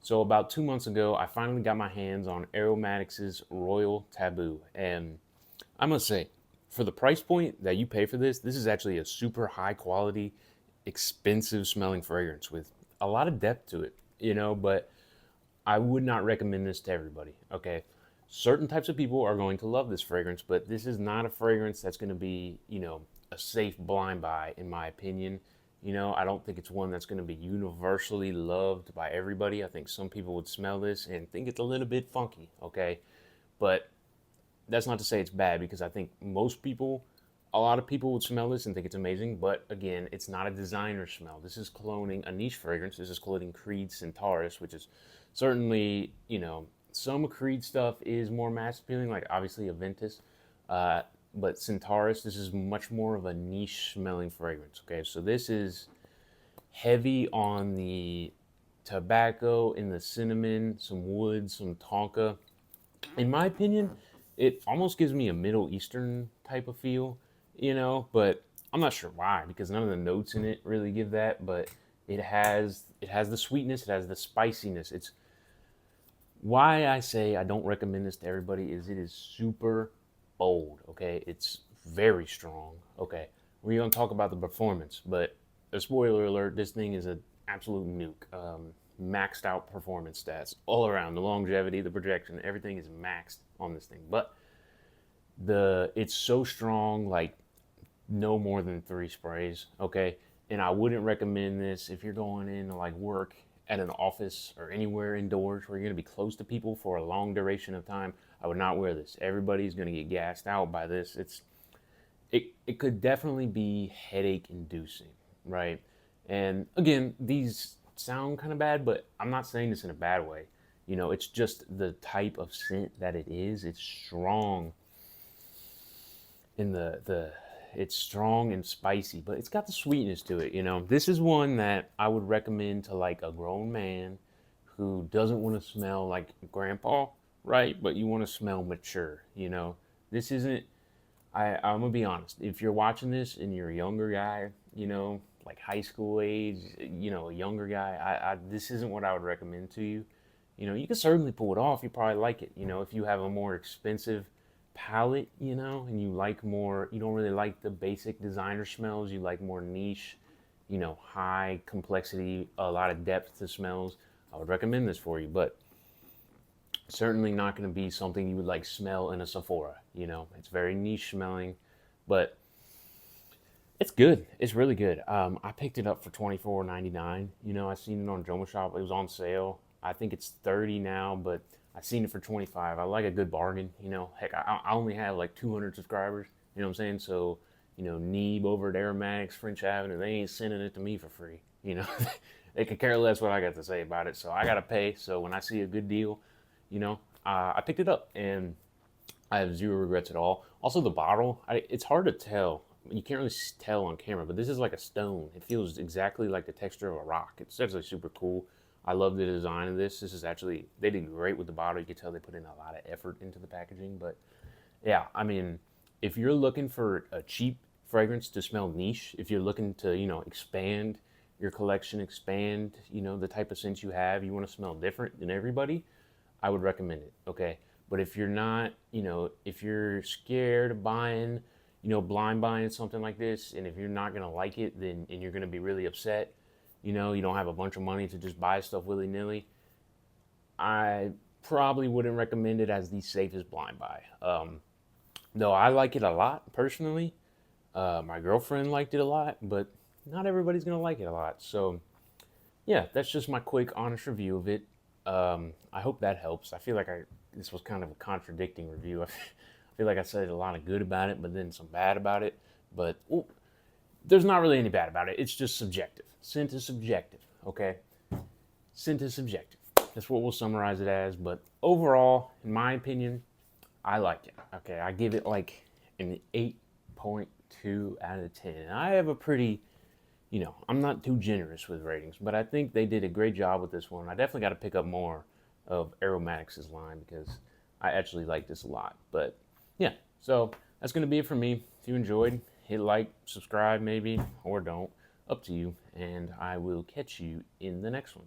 So about 2 months ago, I finally got my hands on Aromatix's Royal Taboo. And I must say, for the price point that you pay for this is actually a super high quality, expensive smelling fragrance with a lot of depth to it, but I would not recommend this to everybody, okay? Certain types of people are going to love this fragrance, but this is not a fragrance that's going to be, a safe blind buy, in my opinion. I don't think it's one that's going to be universally loved by everybody. I think some people would smell this and think it's a little bit funky, okay? But that's not to say it's bad because I think a lot of people would smell this and think it's amazing. But again, it's not a designer smell. This is cloning a niche fragrance. This is cloning Creed Centaurus, which is certainly, some Creed stuff is more mass appealing, like obviously Aventus. Uh, but Centaurus, this is much more of a niche smelling fragrance. Okay, so this is heavy on the tobacco and the cinnamon, some wood, some tonka. In my opinion, it almost gives me a Middle Eastern type of feel, but I'm not sure why because none of the notes in it really give that, but it has the sweetness, it has the spiciness. It's why I say I don't recommend this to everybody is it is super bold, okay? It's very strong, okay? We're going to talk about the performance, but a spoiler alert, this thing is an absolute nuke. Maxed out performance stats all around. The longevity, the projection, everything is maxed on this thing. But it's so strong, like no more than 3 sprays, okay? And I wouldn't recommend this if you're going in to like work at an office or anywhere indoors where you're gonna be close to people for a long duration of time. I would not wear this. Everybody's gonna get gassed out by this. It could definitely be headache inducing, right? And again, these sound kind of bad, but I'm not saying this in a bad way. It's just the type of scent that it is. It's strong in the it's strong and spicy, but it's got the sweetness to it. This is one that I would recommend to like a grown man who doesn't want to smell like grandpa, right? But you want to smell mature. This isn't I'm gonna be honest. If you're watching this and you're a younger guy, like high school age, a younger guy, this isn't what I would recommend to you. You can certainly pull it off. You probably like it. If you have a more expensive palette, and you like more, you don't really like the basic designer smells. You like more niche, high complexity, a lot of depth to smells. I would recommend this for you, but certainly not going to be something you would like smell in a Sephora. It's very niche smelling, but it's good. It's really good. I picked it up for $24.99. I seen it on Joma Shop. It was on sale. I think it's 30 now, but I seen it for 25. I like a good bargain. Heck, I only have like 200 subscribers. You know what I'm saying? So, Neeb over at Aromatix, French Avenue, they ain't sending it to me for free. They could care less what I got to say about it. So I gotta pay. So when I see a good deal, I picked it up and I have zero regrets at all. Also, the bottle, it's hard to tell. You can't really tell on camera, but this is like a stone. It feels exactly like the texture of a rock. It's actually super cool. I love the design of this. This is actually, they did great with the bottle. You can tell they put in a lot of effort into the packaging. But yeah, I mean, if you're looking for a cheap fragrance to smell niche, if you're looking to, expand your collection, expand, the type of scents you have, you want to smell different than everybody, I would recommend it, okay? But if you're not, if you're scared of buying, blind buying something like this, and if you're not gonna like it, then and you're gonna be really upset, you don't have a bunch of money to just buy stuff willy nilly, I probably wouldn't recommend it as the safest blind buy. Though I like it a lot personally. My girlfriend liked it a lot, but not everybody's gonna like it a lot. So yeah, that's just my quick, honest review of it. I hope that helps. I feel like this was kind of a contradicting review. I feel like I said a lot of good about it, but then some bad about it. But there's not really any bad about it. It's just subjective. Scent is subjective, okay? Scent is subjective. That's what we'll summarize it as. But overall, in my opinion, I like it. Okay, I give it like an 8.2 out of 10. And I have a pretty, I'm not too generous with ratings, but I think they did a great job with this one. I definitely got to pick up more of Aromatix's line because I actually like this a lot. But yeah, so that's going to be it for me. If you enjoyed, hit like, subscribe maybe, or don't. Up to you. And I will catch you in the next one.